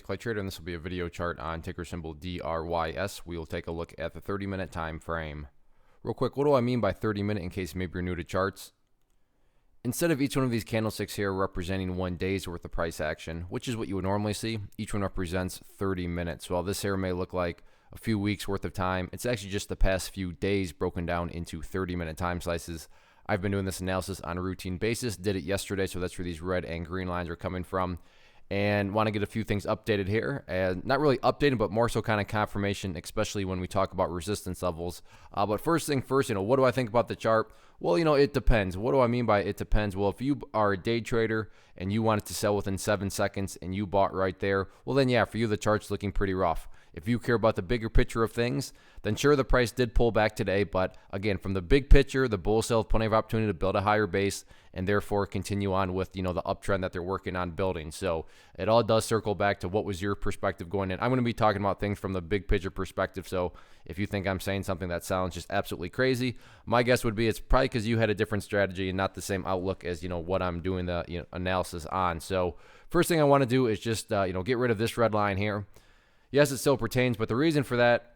Clay Trader, and this will be a video chart on ticker symbol DRYS. We will take a look at the 30-minute time frame. Real quick, what do I mean by 30-minute in case maybe you're new to charts? Instead of each one of these candlesticks here representing 1 day's worth of price action, which is what you would normally see, each one represents 30 minutes. While this here may look like a few weeks worth of time, it's actually just the past few days broken down into 30-minute time slices. I've been doing this analysis on a routine basis, did it yesterday, so that's where these red and green lines are coming from. And want to get a few things updated here, and not really updated, but more so kind of confirmation, especially when we talk about resistance levels. But first thing first, what do I think about the chart? Well, it depends. What do I mean by it depends? Well, if you are a day trader and you wanted to sell within 7 seconds and you bought right there, well then yeah, for you the chart's looking pretty rough. If you care about the bigger picture of things, then sure, the price did pull back today, but again, from the big picture, the bulls still have plenty of opportunity to build a higher base and therefore continue on with, the uptrend that they're working on building. So it all does circle back to what was your perspective going in. I'm going to be talking about things from the big picture perspective, so if you think I'm saying something that sounds just absolutely crazy, my guess would be it's probably because you had a different strategy and not the same outlook as, what I'm doing the analysis on. So first thing I want to do is just, get rid of this red line here. Yes, it still pertains, but the reason for that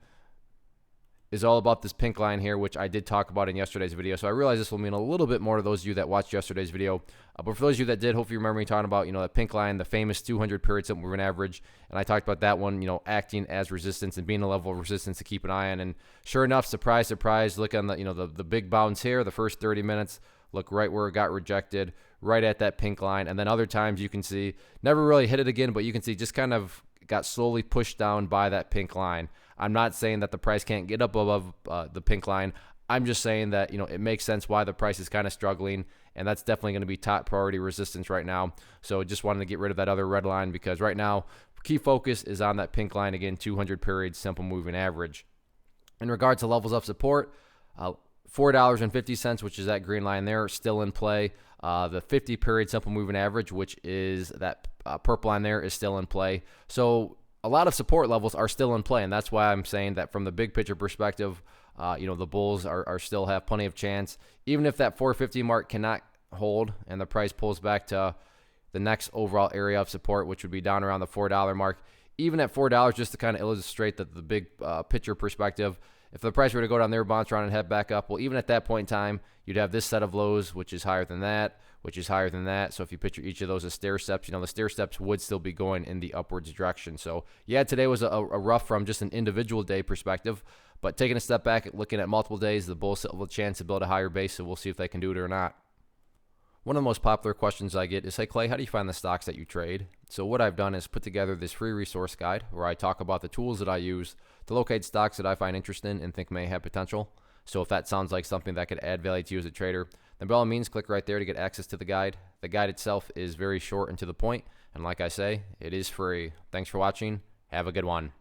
is all about this pink line here, which I did talk about in yesterday's video. So I realize this will mean a little bit more to those of you that watched yesterday's video. But for those of you that did, hopefully you remember me talking about, that pink line, the famous 200 period simple moving average. And I talked about that one, acting as resistance and being a level of resistance to keep an eye on. And sure enough, surprise, surprise, look on the big bounce here, the first 30 minutes, look right where it got rejected, right at that pink line. And then other times you can see, never really hit it again, but you can see just kind of got slowly pushed down by that pink line. I'm not saying that the price can't get up above the pink line. I'm just saying that, it makes sense why the price is kind of struggling, and that's definitely going to be top priority resistance right now. So just wanted to get rid of that other red line because right now, key focus is on that pink line, again, 200 period simple moving average. In regards to levels of support, $4.50, which is that green line there, still in play. The 50 period simple moving average, which is that purple line there, is still in play. So a lot of support levels are still in play, and that's why I'm saying that from the big picture perspective, the bulls are still have plenty of chance. Even if that 450 mark cannot hold and the price pulls back to the next overall area of support, which would be down around the $4 mark, even at $4, just to kind of illustrate that the big picture perspective, if the price were to go down there, bounce around and head back up, well, even at that point in time, you'd have this set of lows, which is higher than that, which is higher than that. So if you picture each of those as stair steps, the stair steps would still be going in the upwards direction. So yeah, today was a rough from just an individual day perspective, but taking a step back, looking at multiple days, the bulls still have a chance to build a higher base, so we'll see if they can do it or not. One of the most popular questions I get is, hey Clay, how do you find the stocks that you trade? So what I've done is put together this free resource guide where I talk about the tools that I use to locate stocks that I find interesting and think may have potential. So if that sounds like something that could add value to you as a trader, then by all means, click right there to get access to the guide. The guide itself is very short and to the point, and like I say, it is free. Thanks for watching. Have a good one.